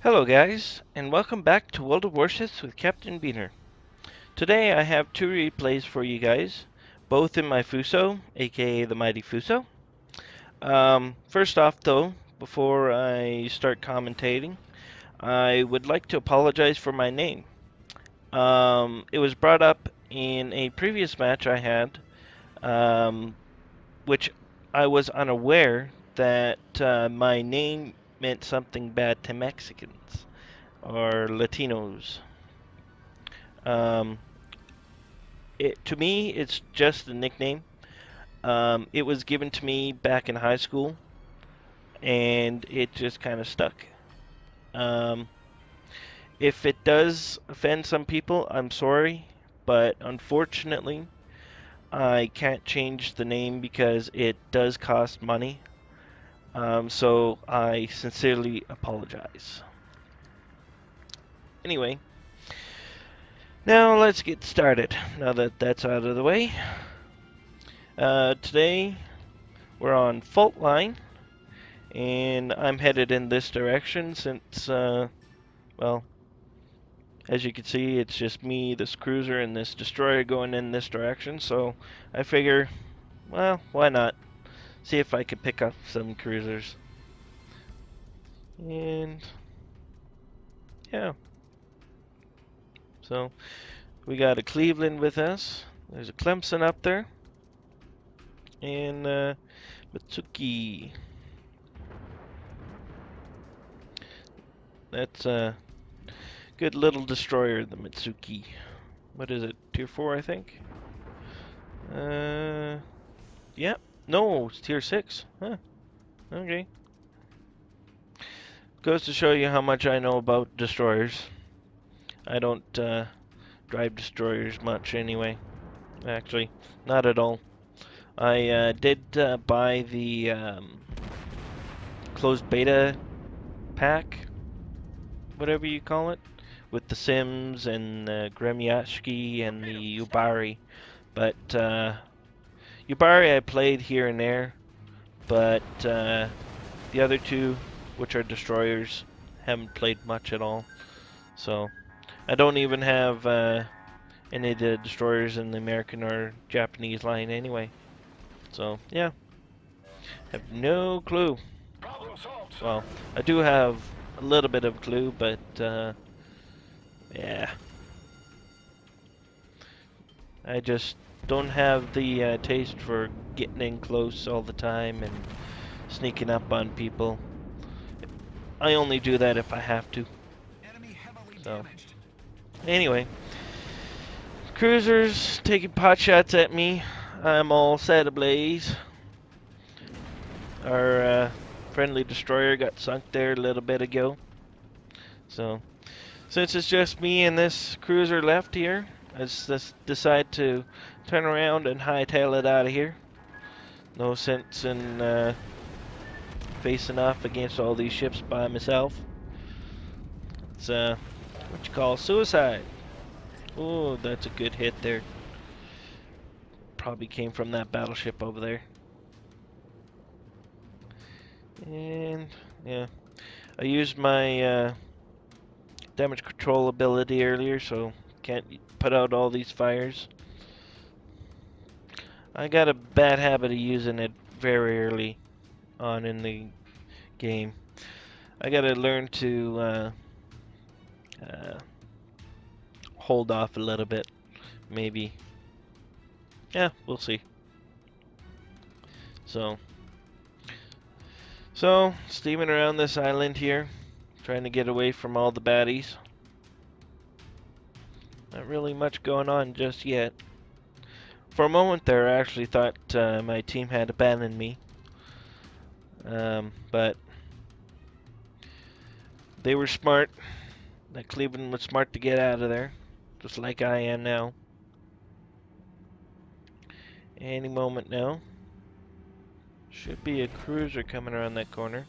Hello guys, and welcome back to World of Warships with Captain Beaner. Today I have two replays for you guys, both in my Fuso, aka the Mighty Fuso. First off though, before I start commentating, I would like to apologize for my name. It was brought up in a previous match I had, um, which I was unaware that my name meant something bad to Mexicans or Latinos. Um, to me, it's just a nickname. It was given to me back in high school, and it just kind of stuck. Um, if it does offend some people, I'm sorry, but unfortunately, I can't change the name because it does cost money. So I sincerely apologize. Anyway, now let's get started. Now that that's out of the way, today we're on Fault Line, and I'm headed in this direction since, well, as you can see, it's just me, this cruiser, and this destroyer going in this direction, so I figure, well, why not? See if I can pick up some cruisers. And, yeah. So, we got a Cleveland with us. There's a Clemson up there. And, Mitsuki. That's a good little destroyer, the Mitsuki. What is it? Tier 4, I think? Yeah. No, it's tier 6. Huh. Okay. Goes to show you how much I know about destroyers. I don't drive destroyers much anyway. Actually, not at all. I did buy the closed beta pack, whatever you call it, with the Sims and the Gremyashki and the Yubari. But Yubari I played here and there, but the other two, which are destroyers, haven't played much at all. So I don't even have any of the destroyers in the American or Japanese line anyway. So yeah, have no clue. Well, I do have a little bit of clue, but yeah, I just don't have the taste for getting in close all the time and sneaking up on people. I only do that if I have to. So anyway, cruisers taking pot shots at me. I'm all set ablaze. Our friendly destroyer got sunk there a little bit ago. So, since it's just me and this cruiser left here, I just decide to turn around and hightail it out of here. No sense in facing off against all these ships by myself. It's what you call suicide. Oh, that's a good hit there. Probably came from that battleship over there. And yeah, I used my damage control ability earlier, so can't put out all these fires. I got a bad habit of using it very early on in the game. I gotta learn to uh, hold off a little bit, maybe. Yeah, we'll see. So, steaming around this island here, trying to get away from all the baddies. Not really much going on just yet. For a moment there, I actually thought my team had abandoned me. But they were smart. That Cleveland was smart to get out of there, just like I am now. Any moment now. Should be a cruiser coming around that corner.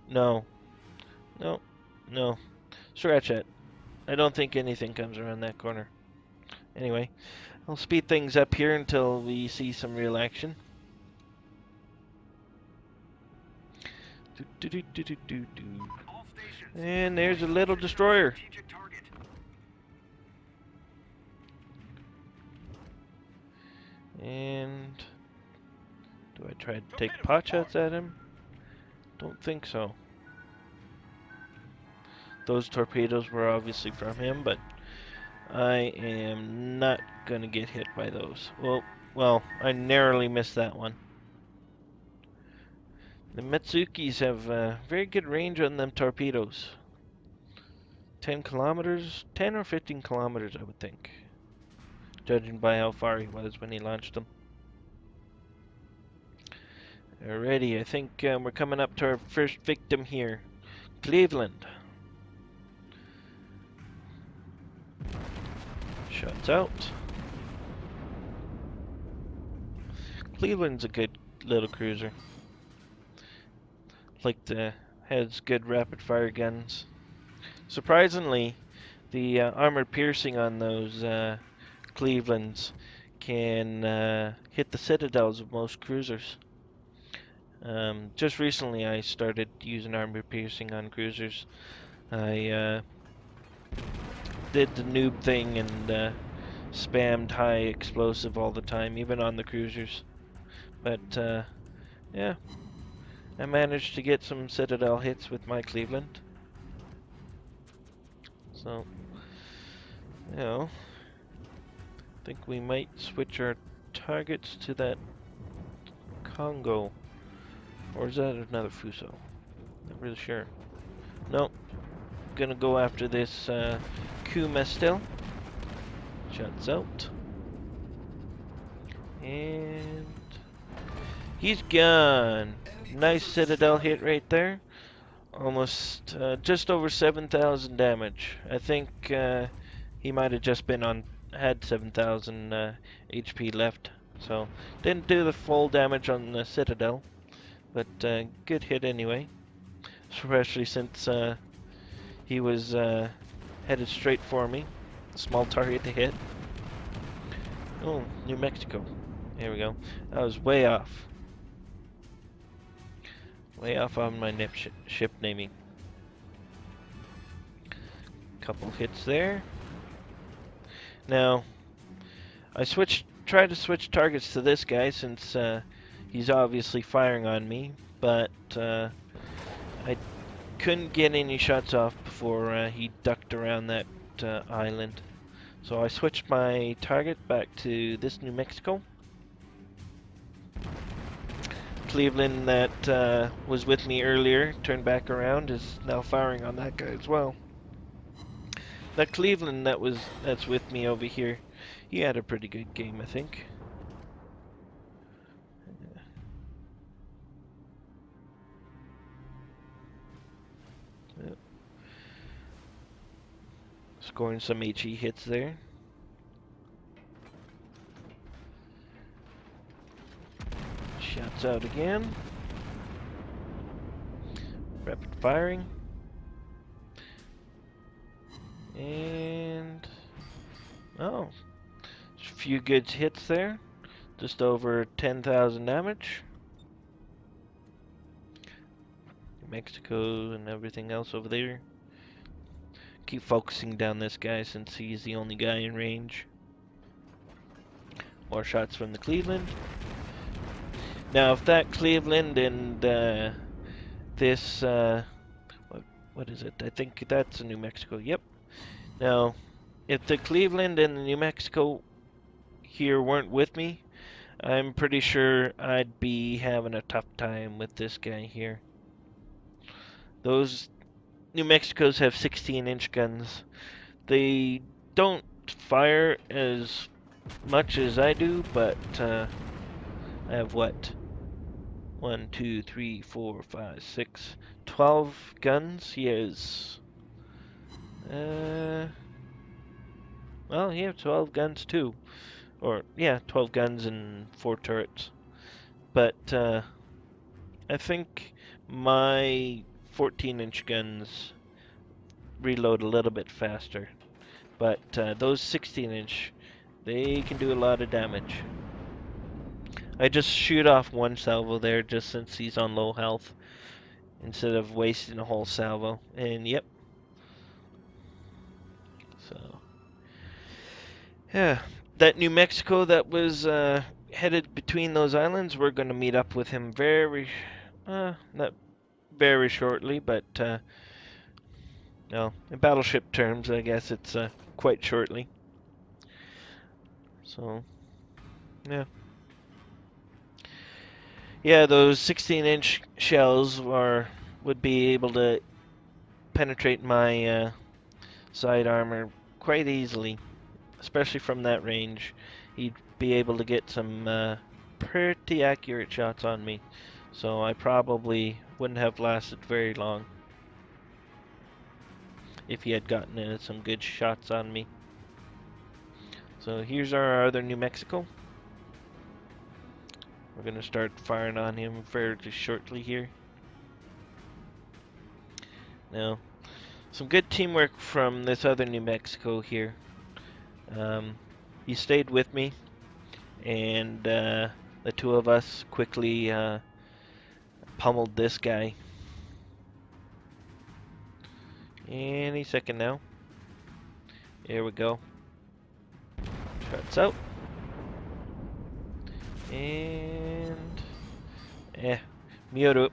No. No. No. Scratch that. I don't think anything comes around that corner. Anyway, I'll speed things up here until we see some real action. Do, do, do, do, do, do. And there's a little destroyer. And do I try to take pot shots at him? Don't think so. Those torpedoes were obviously from him, but I am not gonna get hit by those. Well, I narrowly missed that one. The Mitsukis have very good range on them torpedoes. 10 kilometers, 10 or 15 kilometers, I would think, judging by how far he was when he launched them. Alrighty, I think we're coming up to our first victim here. Cleveland. Shots out. Cleveland's a good little cruiser. Has good rapid fire guns. Surprisingly, the armor piercing on those Clevelands can hit the citadels of most cruisers. Just recently I started using armor piercing on cruisers. I did the noob thing and spammed high explosive all the time, even on the cruisers. But yeah, I managed to get some citadel hits with my Cleveland. So, you know, I think we might switch our targets to that Congo. Or is that another Fuso? Not really sure. Nope. Gonna go after this Kuma still. Shots out. And he's gone. Nice citadel hit right there. Almost just over 7,000 damage. I think he might have just had 7,000 HP left. So didn't do the full damage on the citadel, but good hit anyway. Especially since he was headed straight for me. Small target to hit. Oh, New Mexico. There we go. I was way off. Way off on my ship naming. Couple hits there. Now, I tried to switch targets to this guy since he's obviously firing on me, but I couldn't get any shots off before he ducked around that island. So I switched my target back to this New Mexico. Cleveland that was with me earlier, turned back around, is now firing on that guy as well. That Cleveland that's with me over here, he had a pretty good game, I think. Scoring some HE hits there. Shots out again. Rapid firing. And oh, a few good hits there. Just over 10,000 damage. Mexico and everything else over there. Keep focusing down this guy since he's the only guy in range. More shots from the Cleveland. Now, if that Cleveland and this, what is it? I think that's a New Mexico. Yep. Now, if the Cleveland and the New Mexico here weren't with me, I'm pretty sure I'd be having a tough time with this guy here. Those New Mexicos have 16-inch guns. They don't fire as much as I do, but I have what? 1, 2, 3, 4, 5, 6, 12 guns. He has well, he has 12 guns too. Or yeah, 12 guns and 4 turrets. But I think my 14-inch guns reload a little bit faster. But those 16-inch, they can do a lot of damage. I just shoot off one salvo there just since he's on low health. instead of wasting a whole salvo. And yep, so yeah, that New Mexico that was headed between those islands, we're going to meet up with him not very shortly, but no, in battleship terms, I guess it's quite shortly. So yeah, yeah, those 16-inch shells would be able to penetrate my side armor quite easily, especially from that range. He'd be able to get some pretty accurate shots on me, so I probably wouldn't have lasted very long if he had gotten some good shots on me. So here's our other New Mexico. We're going to start firing on him fairly shortly here. Now, some good teamwork from this other New Mexico here. He stayed with me, and the two of us quickly pummeled this guy. Any second now. Here we go. Shots out. And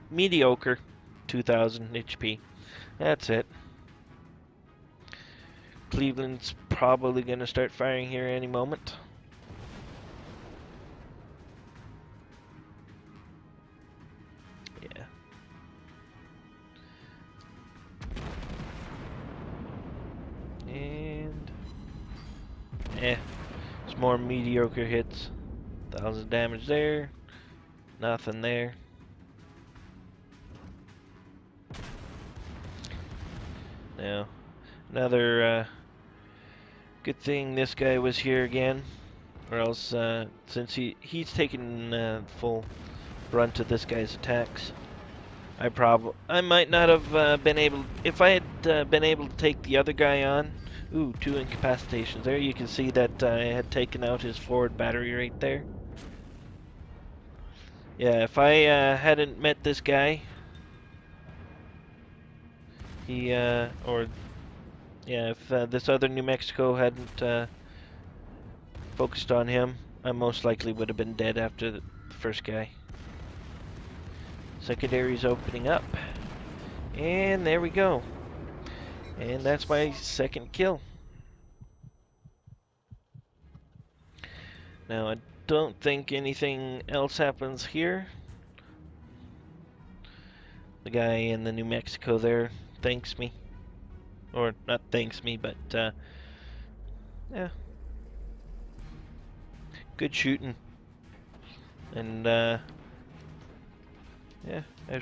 mediocre 2000 HP. That's it. Cleveland's probably going to start firing here any moment. Yeah. And it's more mediocre hits. 1000 damage there. Nothing there. Now, another good thing this guy was here again, or else since he's taken full brunt of this guy's attacks, I might not have been able, if I had been able to take the other guy on. Ooh, 2 incapacitations there. You can see that I had taken out his forward battery right there. Yeah, if I hadn't met this guy, or yeah, if this other New Mexico hadn't focused on him, I most likely would have been dead after the first guy. Secondary's opening up. And there we go. And that's my second kill. Now, I don't think anything else happens here. The guy in the New Mexico there thanks me. Or, not thanks me, but, yeah. Good shooting. And, yeah, I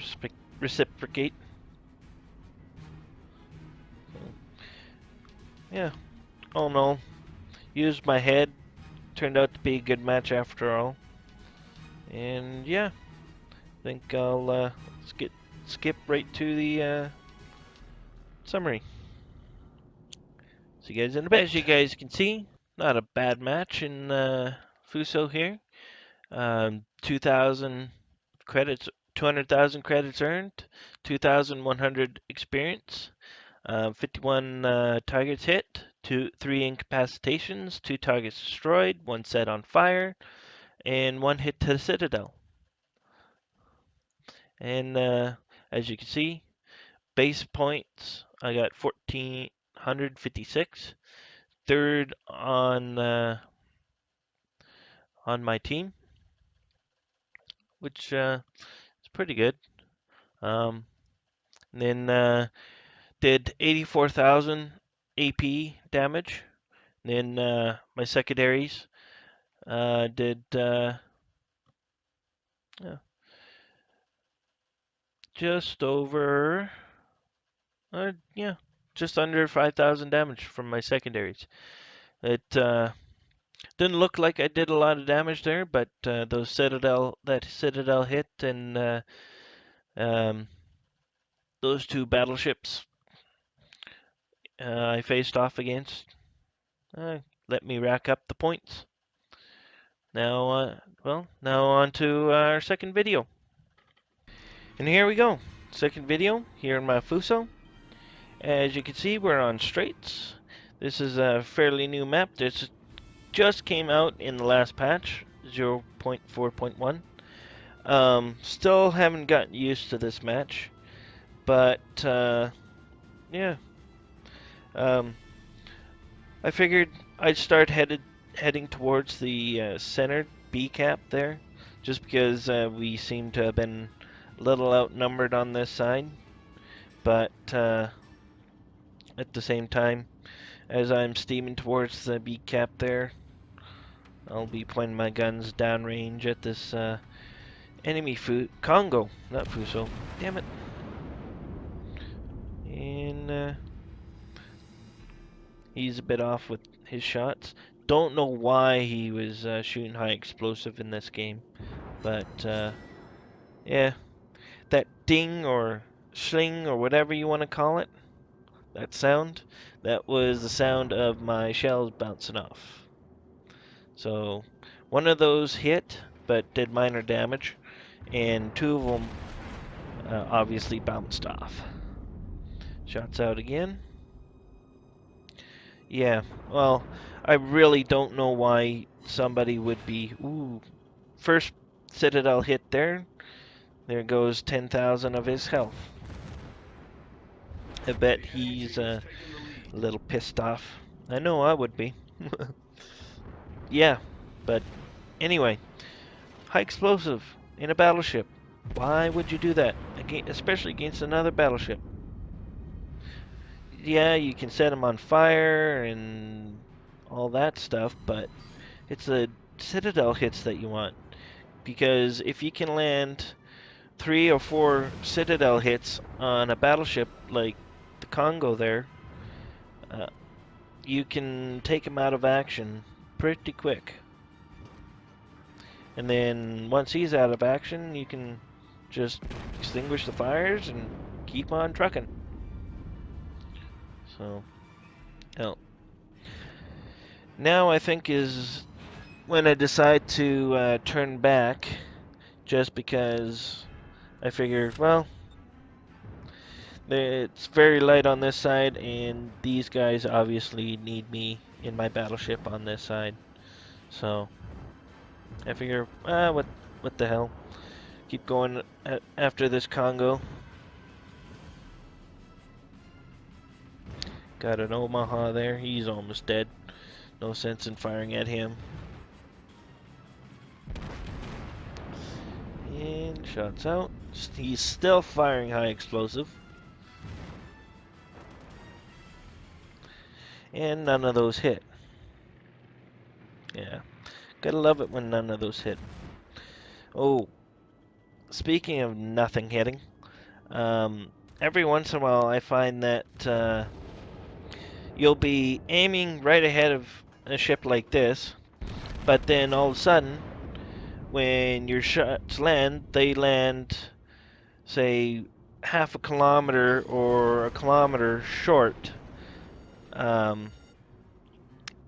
reciprocate. So, yeah, all in all, used my head. Turned out to be a good match after all. And, yeah, I think I'll skip right to the summary. See you guys in a bit. As you guys can see, not a bad match in Fuso here. 2,000 credits, 200,000 credits earned, 2,100 experience, 51 targets hit, 3 incapacitations, 2 targets destroyed, 1 set on fire, and 1 hit to the Citadel. And as you can see, base points, I got 1,456. Third on my team, which is pretty good. Then did 84,000 AP damage. Then my secondaries did just over, yeah, just under 5,000 damage from my secondaries. It didn't look like I did a lot of damage there, but that Citadel hit and those 2 battleships I faced off against let me rack up the points. Now, now on to our second video. And here we go. second video here in my Fuso. As you can see, we're on Straits. This is a fairly new map. This just came out in the last patch, 0.4.1. Still haven't gotten used to this match, but yeah. Um, I figured I'd start heading towards the center B cap there, just because we seem to have been a little outnumbered on this side. But at the same time, as I'm steaming towards the B cap there, I'll be pointing my guns downrange at this enemy Congo, not Fuso. Damn it. And he's a bit off with his shots. Don't know why he was shooting high explosive in this game, but yeah, that ding or sling or whatever you want to call it, that sound, that was the sound of my shells bouncing off. So one of those hit, but did minor damage, and two of them obviously bounced off. Shots out again. Yeah, well, I really don't know why somebody would be... Ooh, first Citadel hit there. There goes 10,000 of his health. I bet he's a little pissed off. I know I would be. Yeah, but anyway, high explosive in a battleship. Why would you do that? Especially against another battleship. Yeah, you can set them on fire and all that stuff, but it's the Citadel hits that you want. Because if you can land 3 or 4 Citadel hits on a battleship like the Congo there, uh, you can take him out of action pretty quick. And then once he's out of action, you can just extinguish the fires and keep on trucking. So, oh. Now I think is when I decide to turn back, just because I figure, well, it's very light on this side, and these guys obviously need me in my battleship on this side. So I figure, what the hell? Keep going after this Congo. Got an Omaha there. He's almost dead. No sense in firing at him. And shots out. He's still firing high explosive. And none of those hit. Yeah. Gotta love it when none of those hit. Oh, speaking of nothing hitting, every once in a while I find that you'll be aiming right ahead of a ship like this, but then all of a sudden, when your shots land, they land, say, half a kilometer or a kilometer short.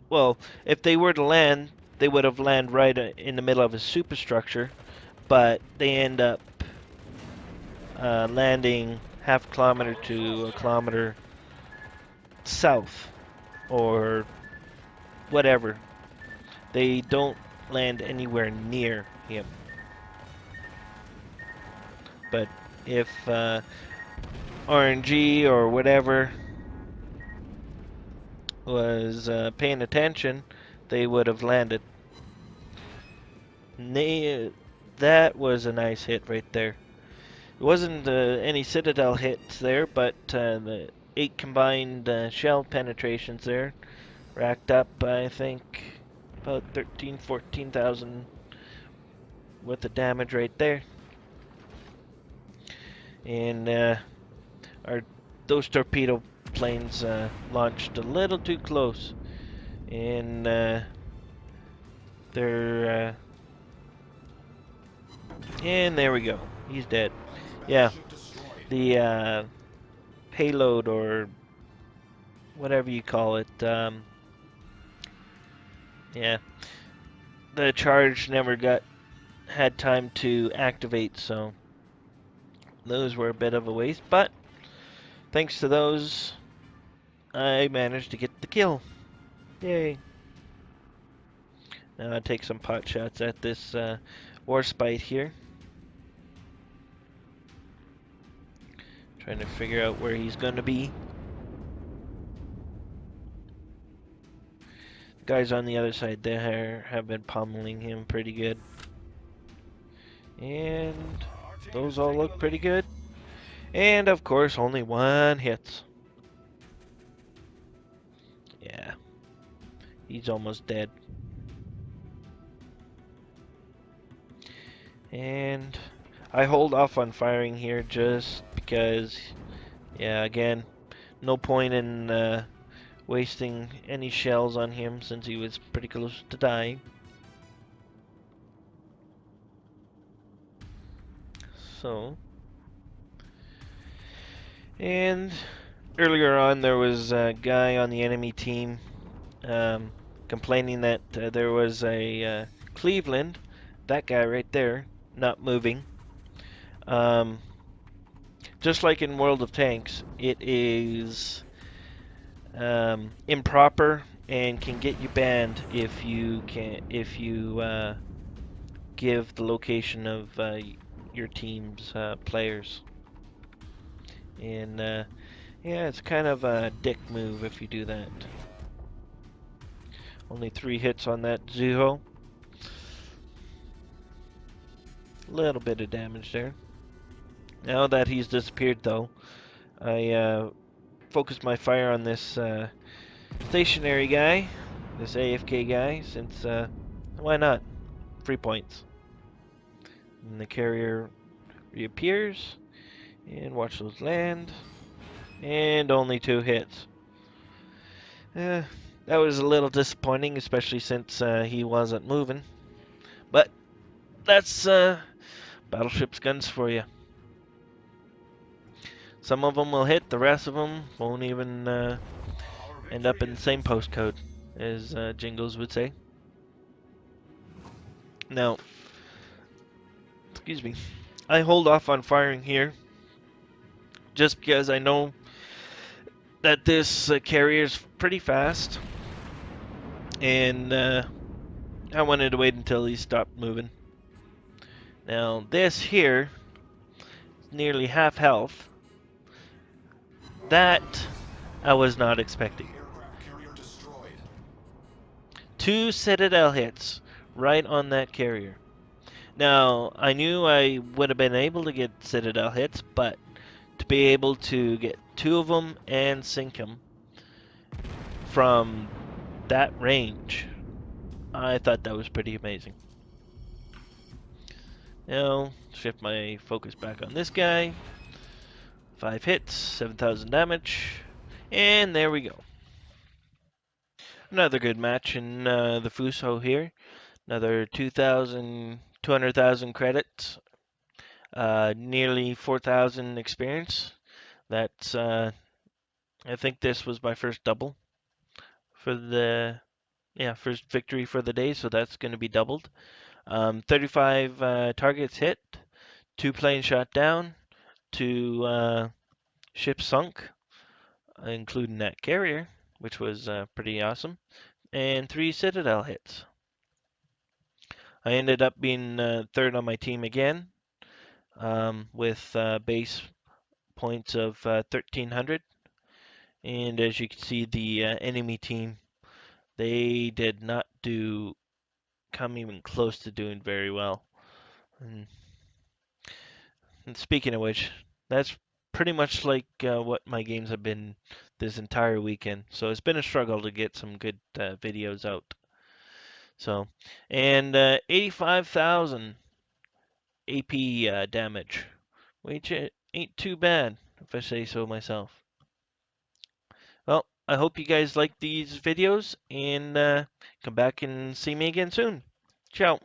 Well, if they were to land, they would have landed right in the middle of a superstructure, but they end up landing half a kilometer to a kilometer south or whatever. They don't land anywhere near him. But if RNG or whatever was paying attention, they would have landed. That was a nice hit right there. It wasn't any Citadel hits there, but the 8 combined shell penetrations there racked up, I think, about 13, 14,000 worth of damage right there. And those torpedo planes launched a little too close, and they're and there we go. He's dead. Yeah, the payload or whatever you call it. Yeah, the charge never had time to activate, so Those were a bit of a waste, but thanks to those, I managed to get the kill. Yay. Now I'll take some pot shots at this Warspite here. Trying to figure out where he's going to be. Guys on the other side there have been pummeling him pretty good. And those all look pretty good. And of course, only one hits. Yeah. He's almost dead. And I hold off on firing here just because, yeah, again, no point in wasting any shells on him since he was pretty close to dying. So, and earlier on there was a guy on the enemy team complaining that there was a Cleveland, that guy right there, not moving. Just like in World of Tanks, it is improper and can get you banned if you give the location of your team's players. And yeah, it's kind of a dick move if you do that. Only 3 hits on that Zuho. Little bit of damage there. Now that he's disappeared though, I focused my fire on this stationary guy, this AFK guy, since why not? 3 points. And the carrier reappears, and watch those land, and only 2 hits. That was a little disappointing, especially since he wasn't moving. But that's Battleship's guns for you. Some of them will hit, the rest of them won't even end up in the same postcode, as Jingles would say. Now, excuse me, I hold off on firing here just because I know that this carrier's pretty fast, and I wanted to wait until he stopped moving. Now, this here is nearly half health. That I was not expecting. 2 Citadel hits right on that carrier. Now, I knew I would have been able to get Citadel hits, but to be able to get 2 of them and sink them from that range, I thought that was pretty amazing. Now, shift my focus back on this guy. 5 hits, 7,000 damage, and there we go. Another good match in the Fuso here. Another 200,000 credits, nearly 4,000 experience. That's I think this was my first double for the first victory for the day, so that's going to be doubled. 35 targets hit, 2 planes shot down, 2 ships sunk, including that carrier, which was pretty awesome, and 3 Citadel hits. I ended up being 3rd on my team again, with base points of 1,300. And as you can see, the enemy team, they did not come even close to doing very well. And speaking of which, that's pretty much like what my games have been this entire weekend. So it's been a struggle to get some good videos out. So, and 85,000 AP damage, which ain't too bad if I say so myself. Well, I hope you guys like these videos and come back and see me again soon. Ciao.